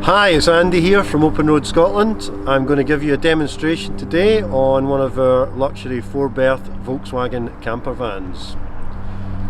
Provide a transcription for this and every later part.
Hi, it's Andy here from Open Road Scotland. I'm going to give you a demonstration today on one of our luxury 4-berth Volkswagen camper vans.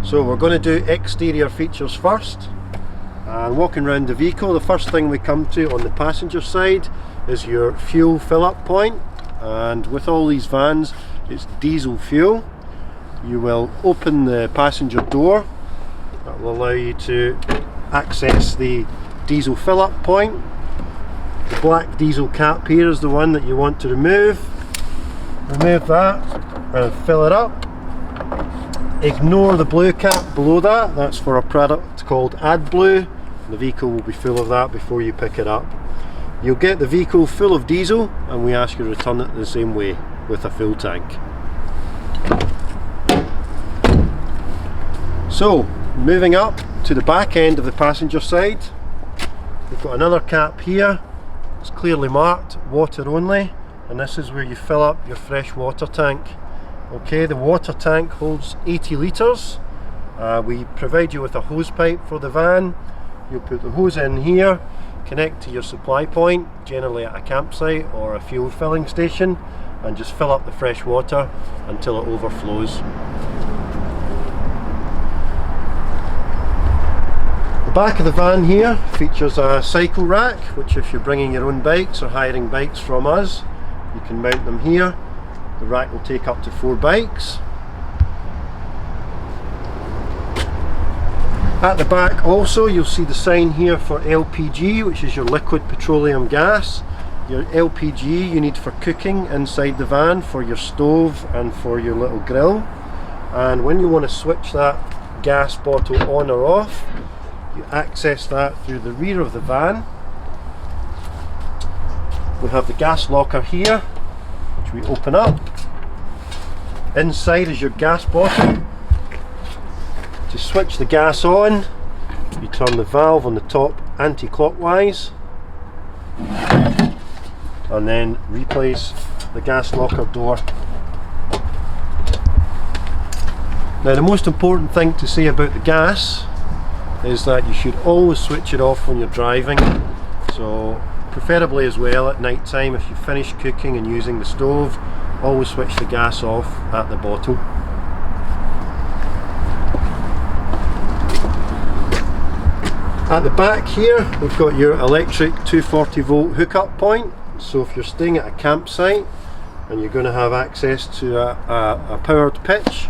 So we're going to do exterior features first, and walking around the vehicle, the first thing we come to on the passenger side is your fuel fill-up point. And with all these vans, it's diesel fuel. You will open the passenger door. That will allow you to access the diesel fill-up point. The black diesel cap here is the one that you want to remove. Remove that and fill it up. Ignore the blue cap below that. That's for a product called AdBlue. The vehicle will be full of that before you pick it up. You'll get the vehicle full of diesel, and we ask you to return it the same way with a full tank. So, moving up to the back end of the passenger side, we've got another cap here. It's clearly marked water only, and this is where you fill up your fresh water tank. Okay, the water tank holds 80 litres. We provide you with a hose pipe for the van. You'll put the hose in here, connect to your supply point, generally at a campsite or a fuel filling station, and just fill up the fresh water until it overflows. Back of the van here features a cycle rack, which if you're bringing your own bikes or hiring bikes from us, you can mount them here. The rack will take up to 4 bikes. At the back also you'll see the sign here for LPG, which is your liquid petroleum gas. Your LPG you need for cooking inside the van, for your stove and for your little grill. And when you want to switch that gas bottle on or off, you access that through the rear of the van. We have the gas locker here, which we open up. Inside is your gas bottle. To switch the gas on, you turn the valve on the top anti-clockwise, and then replace the gas locker door. Now, the most important thing to say about the gas is that you should always switch it off when you're driving, so preferably as well at night time. If you finish cooking and using the stove, always switch the gas off at the bottom. At the back here we've got your electric 240 volt hookup point, so if you're staying at a campsite and you're going to have access to a powered pitch,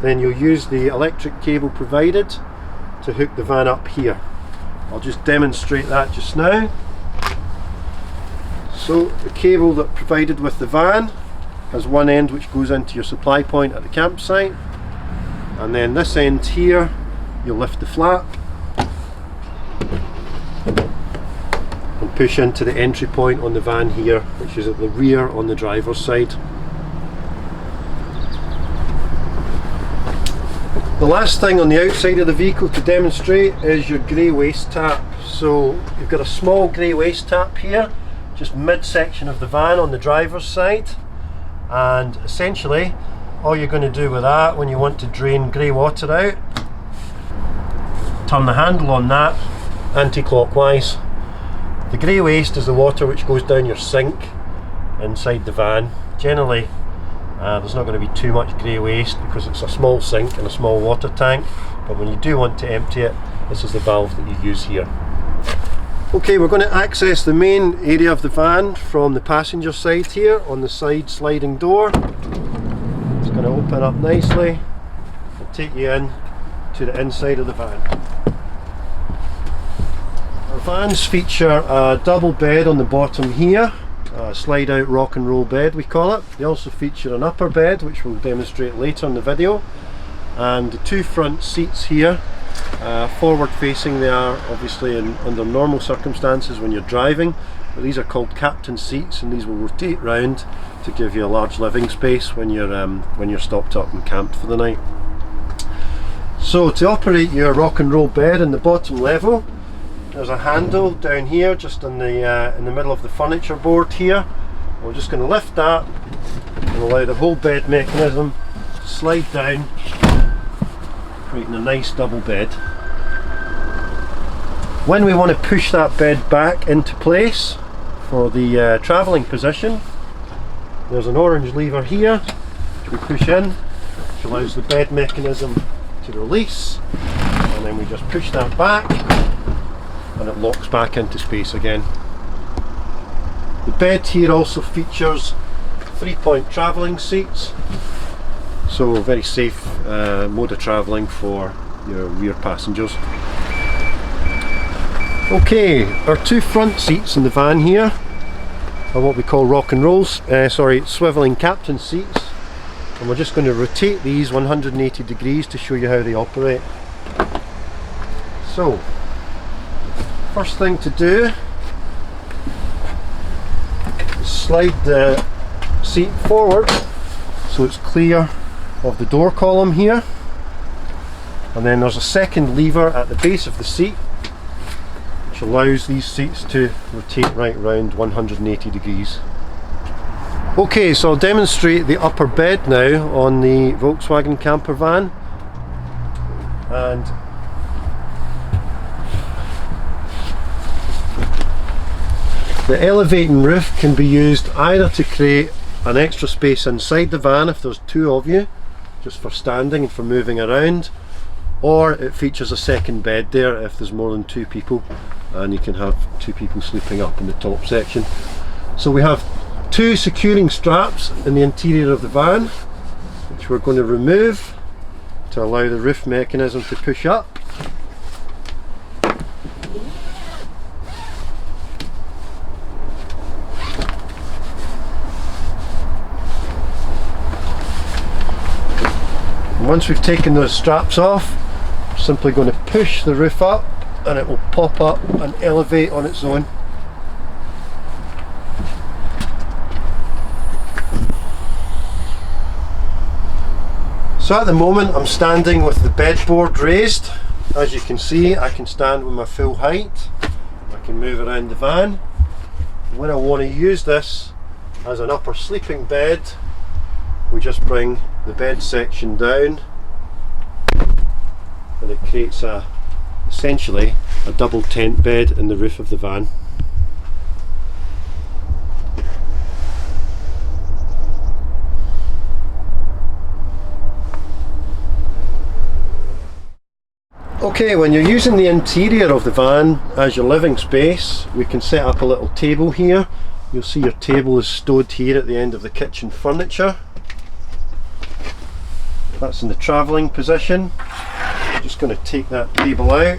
then you'll use the electric cable provided to hook the van up here. I'll just demonstrate that just now. So the cable that provided with the van has one end which goes into your supply point at the campsite, and then this end here you'll lift the flap and push into the entry point on the van here, which is at the rear on the driver's side. The last thing on the outside of the vehicle to demonstrate is your grey waste tap. So you've got a small grey waste tap here, just midsection of the van on the driver's side, and essentially all you're going to do with that when you want to drain grey water out, turn the handle on that anti-clockwise. The grey waste is the water which goes down your sink inside the van. Generally there's not going to be too much grey waste because it's a small sink and a small water tank, but when you do want to empty it, this is the valve that you use here. Okay, we're going to access the main area of the van from the passenger side here on the side sliding door. It's going to open up nicely and take you in to the inside of the van. Our vans feature a double bed on the bottom here, a slide out rock and roll bed we call it. They also feature an upper bed, which we'll demonstrate later in the video, and the 2 front seats here, forward facing. They are obviously under normal circumstances when you're driving, but these are called captain seats, and these will rotate round to give you a large living space when you're stopped up and camped for the night. So to operate your rock and roll bed in the bottom level, there's a handle down here just in the middle of the furniture board here. We're just going to lift that and allow the whole bed mechanism to slide down, creating a nice double bed. When we want to push that bed back into place for the travelling position, there's an orange lever here which we push in, which allows the bed mechanism to release, and then we just push that back and it locks back into space again. The bed here also features 3-point travelling seats, so a very safe mode of travelling for your rear passengers. Okay, our 2 front seats in the van here are what we call rock and roll, swiveling captain seats, and we're just going to rotate these 180 degrees to show you how they operate. So, first thing to do is slide the seat forward so it's clear of the door column here, and then there's a second lever at the base of the seat which allows these seats to rotate right round 180 degrees. Okay, so I'll demonstrate the upper bed now on the Volkswagen Campervan, and the elevating roof can be used either to create an extra space inside the van if there's 2 of you, just for standing and for moving around, or it features a second bed there if there's more than 2 people, and you can have 2 people sleeping up in the top section. So we have 2 securing straps in the interior of the van, which we're going to remove to allow the roof mechanism to push up. Once we've taken those straps off, we're simply going to push the roof up and it will pop up and elevate on its own. So at the moment I'm standing with the bedboard raised. As you can see, I can stand with my full height. I can move around the van. When I want to use this as an upper sleeping bed, we just bring the bed section down and it creates essentially a double tent bed in the roof of the van. Okay, when you're using the interior of the van as your living space, we can set up a little table here. You'll see your table is stowed here at the end of the kitchen furniture. That's in the travelling position. I'm just going to take that table out,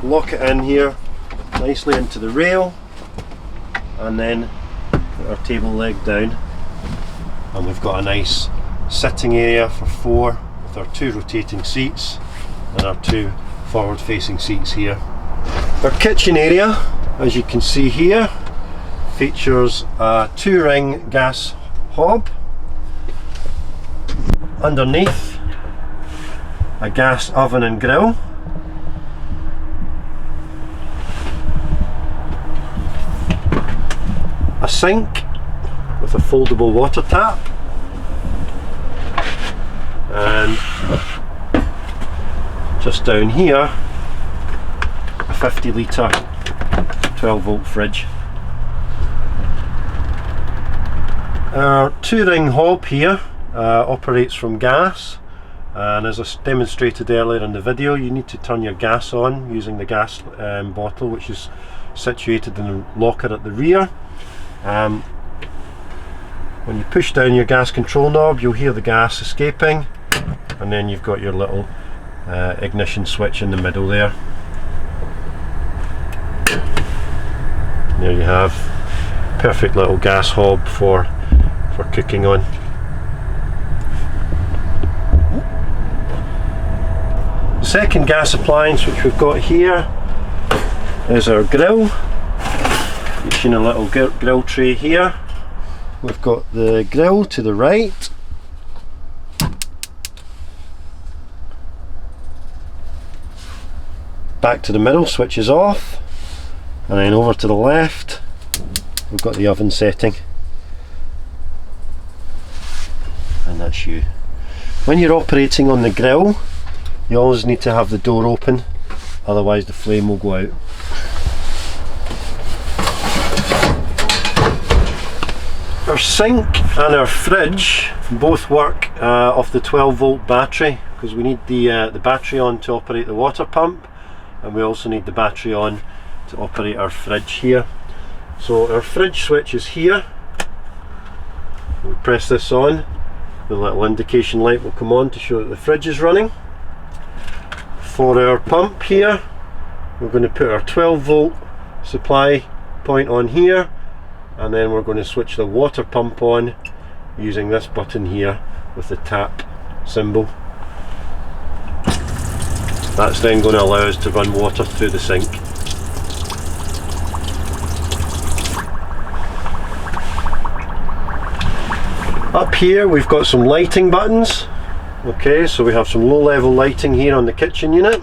lock it in here nicely into the rail, and then put our table leg down, and we've got a nice sitting area for 4 with our 2 rotating seats and our 2 forward facing seats here. Our kitchen area, as you can see here, features a 2-ring gas hob. Underneath, a gas oven and grill. A sink with a foldable water tap, and just down here a 50 litre 12-volt fridge. Our 2-ring hob here operates from gas, and as I demonstrated earlier in the video, you need to turn your gas on using the gas bottle, which is situated in the locker at the rear. When you push down your gas control knob, you'll hear the gas escaping, and then you've got your little ignition switch in the middle there. There you have perfect little gas hob for cooking on. The second gas appliance which we've got here is our grill. You've seen a little grill tray here. We've got the grill to the right, back to the middle, switches off, and then over to the left we've got the oven setting, and that's you. When you're operating on the grill, you always need to have the door open otherwise the flame will go out. Our sink and our fridge both work off the 12-volt battery, because we need the battery on to operate the water pump, and we also need the battery on to operate our fridge here. So our fridge switch is here. We press this on, the little indication light will come on to show that the fridge is running. For our pump here, we're going to put our 12-volt supply point on here, and then we're going to switch the water pump on using this button here with the tap symbol. That's then going to allow us to run water through the sink. Up here we've got some lighting buttons. Okay, so we have some low level lighting here on the kitchen unit.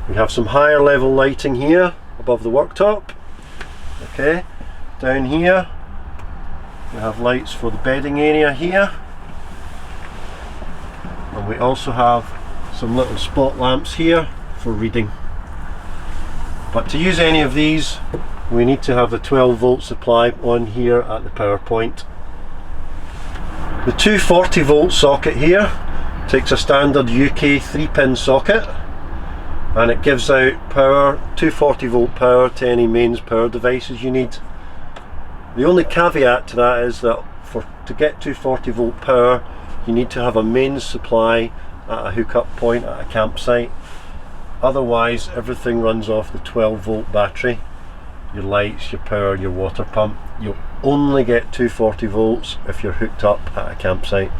We have some higher level lighting here above the worktop. Okay, down here we have lights for the bedding area here, and we also have some little spot lamps here for reading. But to use any of these we need to have the 12-volt supply on here at the power point. The 240-volt socket here takes a standard UK 3-pin socket, and it gives out power, 240-volt power, to any mains power devices you need. The only caveat to that is that to get 240-volt power you need to have a mains supply at a hookup point at a campsite. Otherwise everything runs off the 12-volt battery. Your lights, your power, your water pump. You'll only get 240 volts if you're hooked up at a campsite.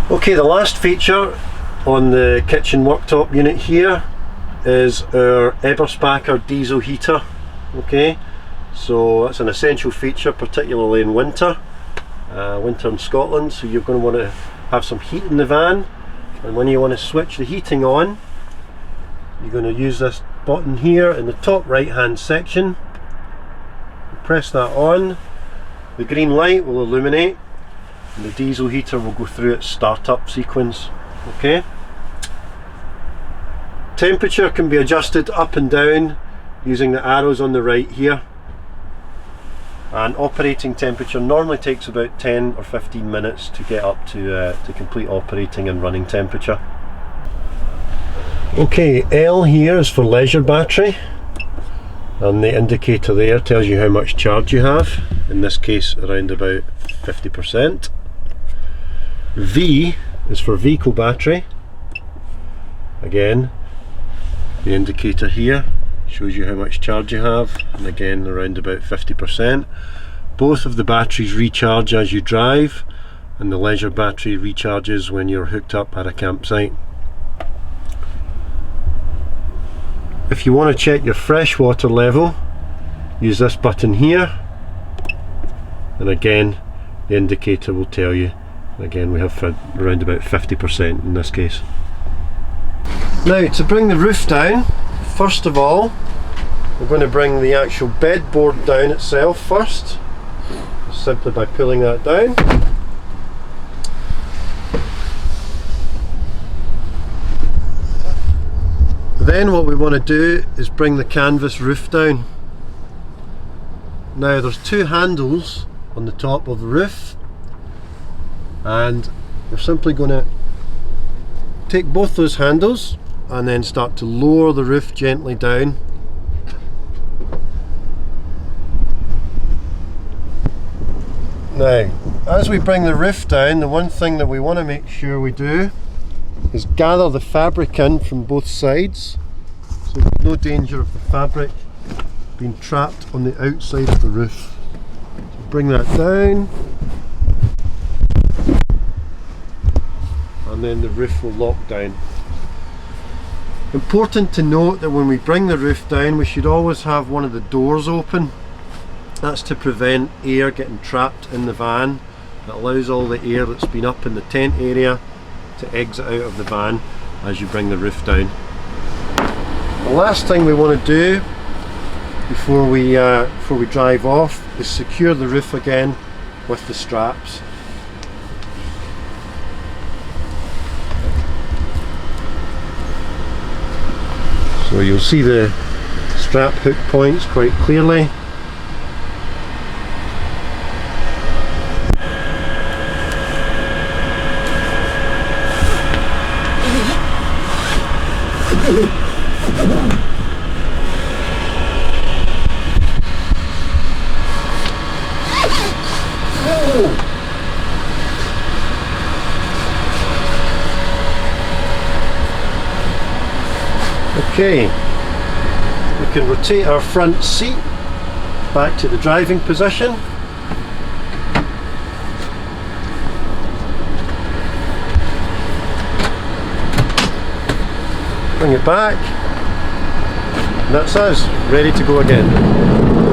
Okay, the last feature on the kitchen worktop unit here is our Eberspacher diesel heater. Okay, so that's an essential feature, particularly in winter in Scotland. So you're going to want to have some heat in the van, and when you want to switch the heating on, you're going to use this button here in the top right hand section. Press that on, the green light will illuminate and the diesel heater will go through its startup sequence. Okay, temperature can be adjusted up and down using the arrows on the right here, and operating temperature normally takes about 10 or 15 minutes to get up to complete operating and running temperature. Okay, L here is for leisure battery, and the indicator there tells you how much charge you have, in this case around about 50%. V is for vehicle battery. Again, the indicator here shows you how much charge you have, and again around about 50%. Both of the batteries recharge as you drive, and the leisure battery recharges when you're hooked up at a campsite. If you want to check your freshwater level, use this button here, and again the indicator will tell you. Again, we have around about 50% in this case. Now, to bring the roof down, first of all we're going to bring the actual bedboard down itself first, simply by pulling that down. Then what we want to do is bring the canvas roof down. Now there's two handles on the top of the roof, and we're simply going to take both those handles and then start to lower the roof gently down. Now, as we bring the roof down, the one thing that we want to make sure we do is gather the fabric in from both sides, so there's no danger of the fabric being trapped on the outside of the roof. So bring that down, and then the roof will lock down. Important to note that when we bring the roof down, we should always have one of the doors open. That's to prevent air getting trapped in the van. It allows all the air that's been up in the tent area to exit out of the van as you bring the roof down. The last thing we want to do before we drive off is secure the roof again with the straps. So you'll see the strap hook points quite clearly. Okay, we can rotate our front seat back to the driving position. Bring it back, and that's us, ready to go again.